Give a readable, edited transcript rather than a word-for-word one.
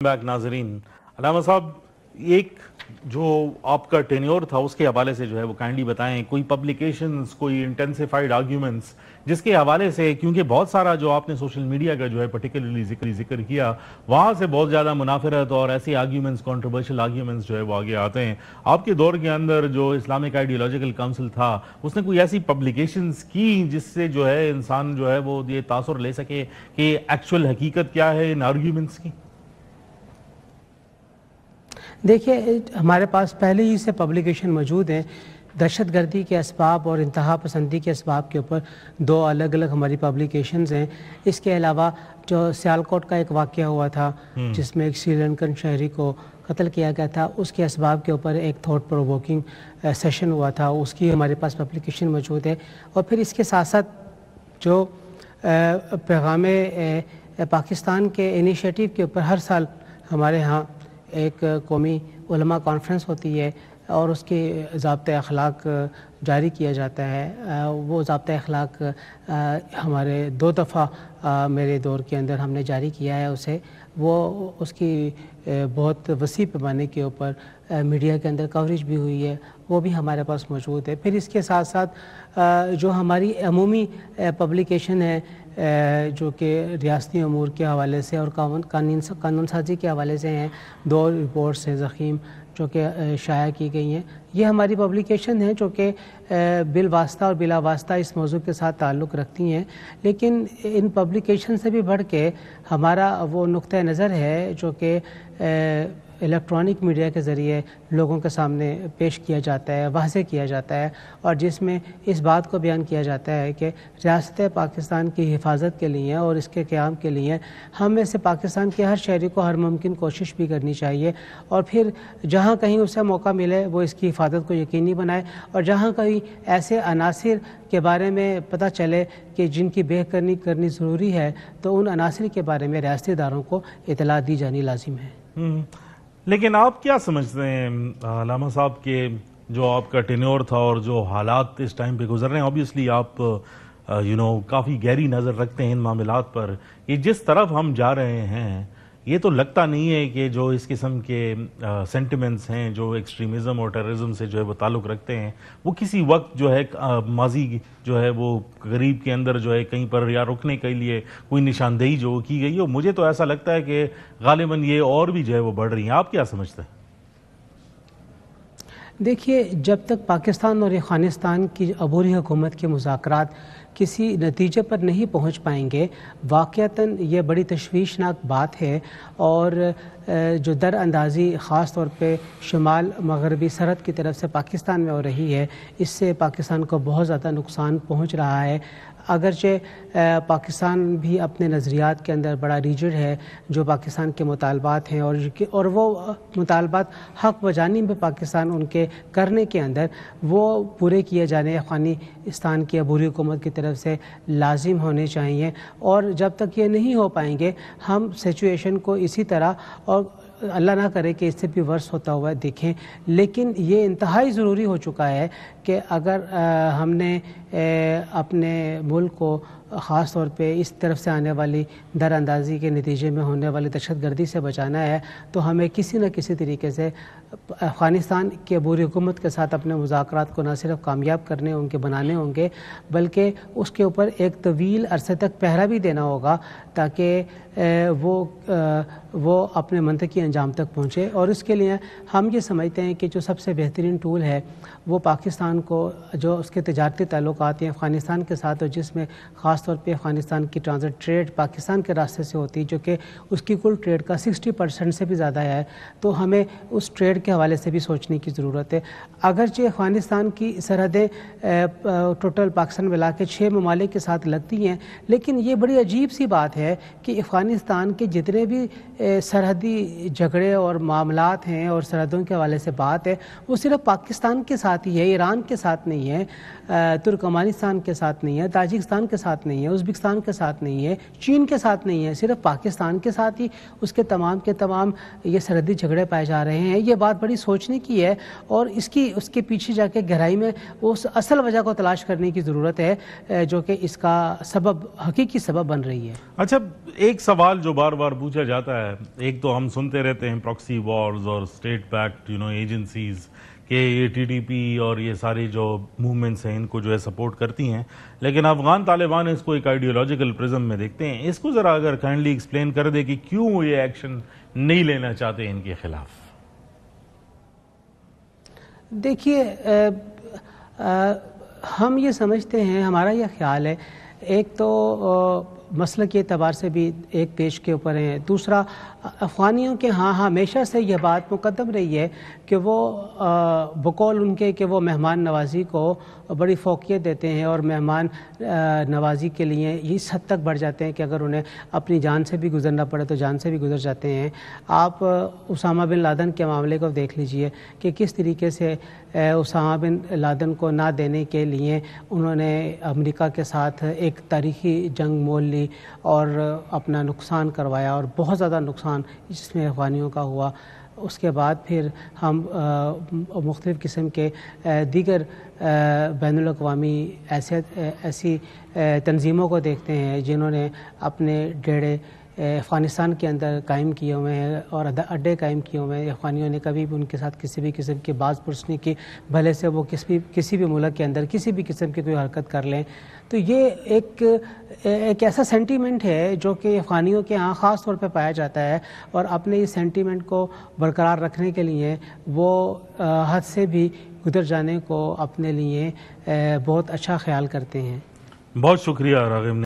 Back नाजरीन, अलामा साहब, एक जो आपका टेन्योर था उसके हवाले से जो है वो काइंडली बताएं, कोई पब्लिकेशंस, कोई इंटेंसिफाइड आर्ग्यूमेंट्स जिसके हवाले से, क्योंकि बहुत सारा जो आपने सोशल मीडिया का जो है पर्टिकुलरली जिक्र किया, वहाँ से बहुत ज़्यादा मुनाफरत और ऐसे आर्ग्यूमेंट्स, कंट्रोवर्शियल आर्ग्यूमेंट्स जो है वो आगे आते हैं। आपके दौर के अंदर जो इस्लामिक आइडियोलॉजिकल काउंसिल था उसने कोई ऐसी पब्लिकेशंस की जिससे जो है इंसान जो है वो ये तासुर ले सके कि एक्चुअल हकीकत क्या है इन आर्ग्यूमेंट्स की? देखिए, हमारे पास पहले ही से पब्लिकेशन मौजूद हैं। दहशत गर्दी के असबाब और इंतहा पसंदी के असबाब के ऊपर दो अलग अलग हमारी पब्लिकेशंस हैं। इसके अलावा जो सियालकोट का एक वाक़या हुआ था जिसमें एक श्रीलंकन शहरी को कत्ल किया गया था, उसके असबाब के ऊपर एक थॉट प्रोवोकिंग सेशन हुआ था, उसकी हमारे पास पब्लिकेशन मौजूद है। और फिर इसके साथ साथ जो पैगाम पाकिस्तान के इनिशिएटिव के ऊपर हर साल हमारे यहाँ एक कौमी उलमा कॉन्फ्रेंस होती है और उसकी ज़ाब्ते अखलाक जारी किया जाता है। वो ज़ाब्ते अखलाक हमारे 2 दफ़ा मेरे दौर के अंदर हमने जारी किया है उसे। वो उसकी बहुत वसी पैमाने के ऊपर मीडिया के अंदर कवरेज भी हुई है, वो भी हमारे पास मौजूद है। फिर इसके साथ साथ जो हमारी अमूमी पब्लिकेशन है जो कि रियासती अमूर के हवाले से और कानून साजी के हवाले से हैं, 2 रिपोर्ट्स हैं ज़ख़ीम जो कि शाया की गई हैं। ये हमारी पब्लिकेशन है जो कि बिल वास्ता और बिला वास्ता इस मौजू के साथ ताल्लुक़ रखती हैं। लेकिन इन पब्लिकेशन से भी बढ़ के हमारा वो नुक्ता नज़र है जो कि इलेक्ट्रॉनिक मीडिया के ज़रिए लोगों के सामने पेश किया जाता है, वाज़ेह किया जाता है, और जिसमें इस बात को बयान किया जाता है कि रियासत पाकिस्तान की हिफाजत के लिए और इसके क़याम के लिए हम में से पाकिस्तान के हर शहरी को हर मुमकिन कोशिश भी करनी चाहिए, और फिर जहाँ कहीं उसे मौका मिले वो इसकी हिफाजत को यकीनी बनाए, और जहाँ कहीं ऐसे अनासिर के बारे में पता चले कि जिनकी बेहतरनी करनी ज़रूरी है तो उन अनासिर के बारे में रियासती इदारों को इतला दी जानी लाजिम है। लेकिन आप क्या समझते हैं अलामा साहब के जो आपका टेन्योर था और जो हालात इस टाइम पे गुजर रहे हैं, ऑब्वियसली आप काफ़ी गहरी नज़र रखते हैं इन मामलात पर, ये जिस तरफ हम जा रहे हैं ये तो लगता नहीं है कि जो इस किस्म के सेंटिमेंट्स हैं जो एक्सट्रीमिज़म और टेररिज्म से जो है वो ताल्लुक़ रखते हैं, वो किसी वक्त जो है माजी जो है वो करीब के अंदर जो है कहीं पर या रुकने के लिए कोई निशानदेही जो की गई हो। मुझे तो ऐसा लगता है कि गालिबन ये और भी जो है वो बढ़ रही हैं। आप क्या समझते हैं? देखिए, जब तक पाकिस्तान और अफ़गानिस्तान की अबूरी हुकूमत के मुज़ाकरात किसी नतीजे पर नहीं पहुंच पाएंगे, वाक़यातन ये बड़ी तशवीशनाक बात है। और जो दर अंदाज़ी ख़ास तौर पे शुमाल मगरबी सरहद की तरफ से पाकिस्तान में हो रही है, इससे पाकिस्तान को बहुत ज़्यादा नुकसान पहुंच रहा है। अगरचे पाकिस्तान भी अपने नज़रियात के अंदर बड़ा रिजिड है, जो पाकिस्तान के मुतालबात हैं और वो मुतालबात हक़ व जानिब में पाकिस्तान उनके करने के अंदर वो पूरे किए जाने अफ़गानिस्तान की अबूरी हुकूमत की तरफ से लाजिम होने चाहिए। और जब तक ये नहीं हो पाएंगे हम सिचुएशन को इसी तरह, और अल्लाह ना करे कि इससे भी वर्स होता हुआ देखें, लेकिन ये इंतहाई ज़रूरी हो चुका है कि अगर हमने अपने मुल्क को ख़ास तौर पे इस तरफ से आने वाली दरअंदाज़ी के नतीजे में होने वाली दहशत गर्दी से बचाना है, तो हमें किसी न किसी तरीके से अफ़गानिस्तान की अबूरी हुकूमत के साथ अपने मुज़ाकरात को न सिर्फ कामयाब करने उनके बनाने होंगे, बल्कि उसके ऊपर एक तवील अरसे तक पहरा भी देना होगा ताकि वो अपने मंतकी अंजाम तक पहुँचे। और इसके लिए हम ये समझते हैं कि जो सबसे बेहतरीन टूल है वो पाकिस्तान को, जो उसके तजारती ताल्लुकात हैं अफ़गानिस्तान के साथ, और जिसमें ख़ास तौर पे अफ़गानिस्तान की ट्रांजिट ट्रेड पाकिस्तान के रास्ते से होती है जो कि उसकी कुल ट्रेड का 60% से भी ज़्यादा है, तो हमें उस ट्रेड के हवाले से भी सोचने की ज़रूरत है। अगरचे अफ़गानिस्तान की सरहदें टोटल पाकिस्तान मिला के 6 ममालिक के साथ लगती हैं, लेकिन ये बड़ी अजीब सी बात है कि अफ़गानिस्तान के जितने भी सरहदी झगड़े और मामलात हैं और सरहदों के हवाले से बात है, वो सिर्फ पाकिस्तान के साथ ही है, ईरान के साथ नहीं है, तुर्कमानिस्तान के साथ नहीं है, ताजिकिस्तान के साथ नहीं है, उज़्बेकिस्तान के साथ नहीं है, चीन के साथ नहीं है, सिर्फ पाकिस्तान के साथ ही उसके तमाम के तमाम ये सरहदी झगड़े पाए जा रहे हैं। ये बात बड़ी सोचने की है और उसके पीछे जाके गहराई में उस असल वजह को तलाश करने की ज़रूरत है जो कि इसका सबब, हकीकी सबब बन रही है। अच्छा, एक सवाल जो बार बार पूछा जाता है ایک تو ہم سنتے رہتے ہیں پراکسی وارز اور اسٹیٹ بیکڈ ایجنسیز کہ یہ ٹی ٹی پی اور یہ ساری جو موومنٹس ہیں ان کو جو ہے سپورٹ کرتی ہیں، لیکن افغان طالبان اس کو ایک آئیڈیولوجیکل پرزم میں دیکھتے ہیں. اس کو ذرا اگر کائنڈلی ایکسپلین کر دے کہ کیوں وہ یہ ایکشن نہیں لینا چاہتے ان کے خلاف. دیکھیے ہم یہ سمجھتے ہیں، ہمارا یہ خیال ہے، ایک تو مسلک کے اعتبار سے بھی ایک پیش کے اوپر ہیں، دوسرا افغانیوں کے ہاں ہمیشہ سے یہ بات مقدم رہی ہے کہ وہ بقول ان کے کہ وہ مہمان نوازی کو بڑی فوقیت دیتے ہیں اور مہمان نوازی کے لیے اس حد تک بڑھ جاتے ہیں کہ اگر انہیں اپنی جان سے بھی گزرنا پڑے تو جان سے بھی گزر جاتے ہیں. آپ اسامہ بن لادن کے معاملے کو دیکھ لیجئے کہ کس طریقے سے اسامہ بن لادن کو نہ دینے کے لیے انہوں نے امریکہ کے ساتھ ایک تاریخی جنگ مول لی اور اپنا نقصان کروایا، اور بہت زیادہ نقصان جس میں افغانیوں کا ہوا. اس کے بعد پھر ہم مختلف قسم کے دیگر بین الاقوامی ایسی تنظیموں کو دیکھتے ہیں جنہوں نے اپنے ڈیرے افغانستان کے اندر قائم کیے ہوئے ہیں اور اڈے قائم کیے ہوئے ہیں. افغانیوں نے کبھی بھی ان کے ساتھ کسی بھی قسم کی باز پرس نہیں کی، بھلے سے وہ کسی بھی ملک کے اندر کسی بھی قسم کی کوئی حرکت کر لیں. تو یہ ایک ایسا سینٹیمنٹ ہے جو کہ افغانیوں کے ہاں خاص طور پہ پایا جاتا ہے، اور اپنے اس سینٹیمنٹ کو برقرار رکھنے کے لیے وہ حد سے بھی گزر جانے کو اپنے لیے بہت اچھا خیال کرتے ہیں. بہت شکریہ راغب.